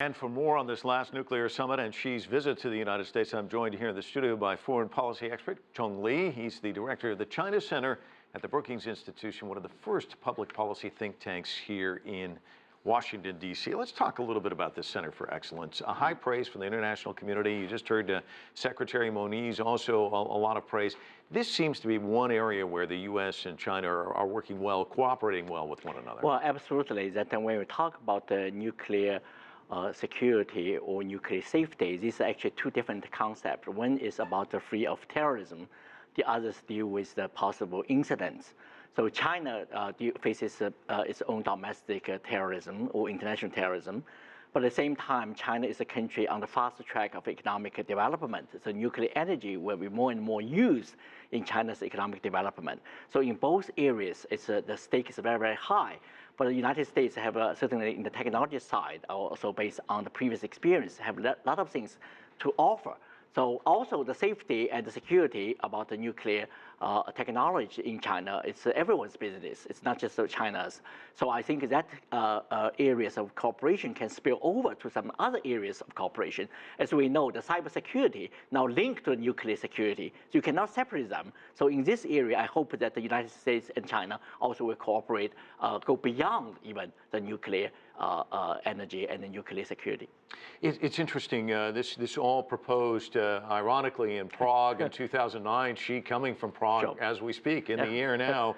And for more on this last nuclear summit and Xi's visit to the United States, I'm joined here in the studio by foreign policy expert Cheng. He's the director of the China Center at the Brookings Institution, one of the first public policy think tanks here in Washington, D.C. Let's talk a little bit about this Center for Excellence. A high praise from the international community. You just heard Secretary Moniz also a lot of praise. This seems to be one area where the U.S. and China are working well, cooperating well with one another. Well, absolutely. That when we talk about the nuclear security or nuclear safety, these are actually two different concepts. One is about the free of terrorism. The others deal with the possible incidents. So China faces its own domestic terrorism or international terrorism. But at the same time, China is a country on the fast track of economic development. So nuclear energy will be more and more used in China's economic development. So in both areas, the stake is very, very high. But the United States have certainly in the technology side, also based on the previous experience, have a lot of things to offer. So also the safety and the security about the nuclear technology in China, it's everyone's business. It's not just China's. So I think that areas of cooperation can spill over to some other areas of cooperation. As we know, the cybersecurity now linked to nuclear security. So you cannot separate them. So in this area, I hope that the United States and China also will cooperate, go beyond even the nuclear energy and the nuclear security. It's interesting. This all proposed, ironically, in Prague in 2009. Xi coming from Prague as we speak in the air now.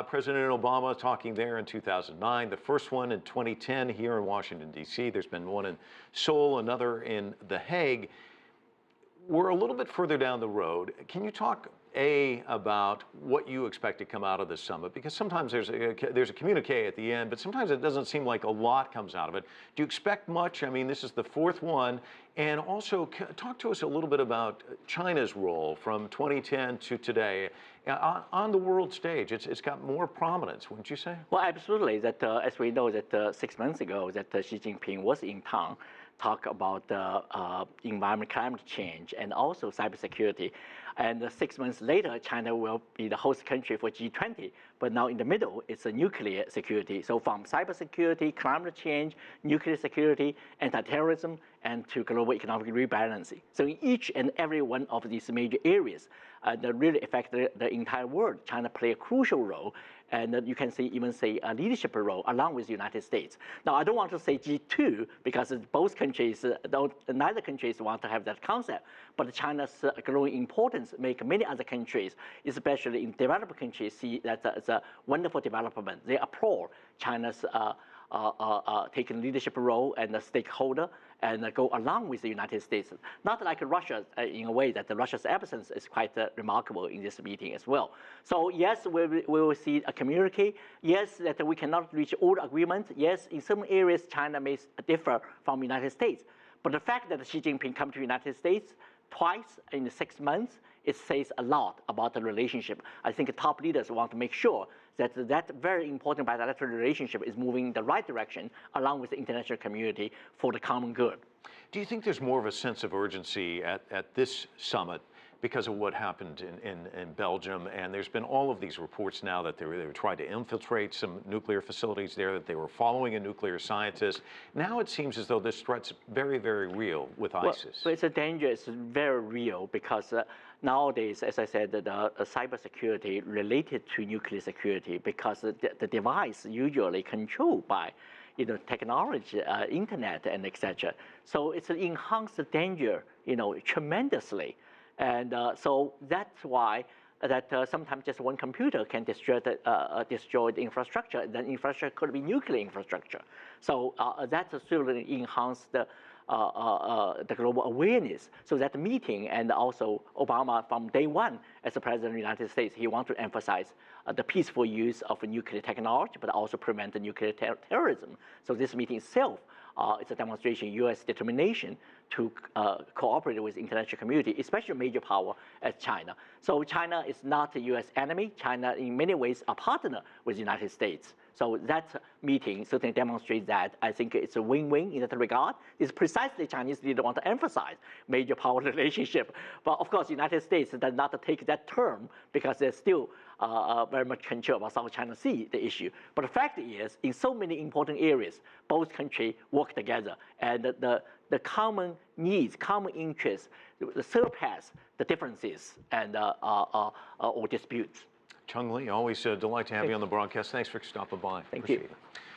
President Obama talking there in 2009. The first one in 2010 here in Washington, D.C. There's been one in Seoul, another in The Hague. We're a little bit further down the road. Can you talk, about what you expect to come out of this summit? Because sometimes there's a communique at the end, but sometimes it doesn't seem like a lot comes out of it. Do you expect much? I mean, this is the fourth one. And also, talk to us a little bit about China's role from 2010 to today on the world stage. It's got more prominence, wouldn't you say? Well, absolutely. That as we know that 6 months ago that Xi Jinping was in town, talk about environment, climate change, and also cybersecurity. And 6 months later, China will be the host country for G20. But now in the middle, it's a nuclear security. So from cybersecurity, climate change, nuclear security, anti-terrorism, and to global economic rebalancing. So in each and every one of these major areas that really affect the entire world, China play a crucial role. And you can even say a leadership role along with the United States. Now, I don't want to say G2 because both countries, neither countries want to have that concept. But China's growing importance make many other countries, especially in developed countries, see that as a wonderful development. They applaud China's taking leadership role and a stakeholder and go along with the United States. Not like Russia in a way that Russia's absence is quite remarkable in this meeting as well. So yes, we will see a communique. Yes, that we cannot reach all agreements. Yes, in some areas China may differ from the United States. But the fact that Xi Jinping come to the United States twice in 6 months, it says a lot about the relationship. I think top leaders want to make sure that that very important bilateral relationship is moving in the right direction along with the international community for the common good. Do you think there's more of a sense of urgency at this summit because of what happened in Belgium? And there's been all of these reports now that they were trying to infiltrate some nuclear facilities there, that they were following a nuclear scientist. Now it seems as though this threat's very, very real with ISIS. Well, it's a danger. It's very real because nowadays, as I said, the cybersecurity related to nuclear security because the device usually controlled by technology, internet, and etc. So it's an enhanced danger, tremendously. And so that's why that sometimes just one computer can destroy the infrastructure. Then infrastructure could be nuclear infrastructure. So that certainly enhanced the global awareness. So that meeting, and also Obama from day one as the president of the United States, he wants to emphasize the peaceful use of nuclear technology, but also prevent the nuclear terrorism. So this meeting itself is a demonstration of U.S. determination to cooperate with the international community, especially a major power as China. So China is not a U.S. enemy. China, in many ways, a partner with the United States. So that meeting certainly demonstrates that. I think it's a win-win in that regard. It's precisely Chinese didn't want to emphasize major power relationship. But of course, the United States does not take that term because they're still very much concerned about South China Sea, the issue. But the fact is, in so many important areas, both countries work together, and the common needs, common interests, surpass the differences and or disputes. Cheng Li, always a delight to have you on the broadcast. Thanks for stopping by. Thank Appreciate you. it.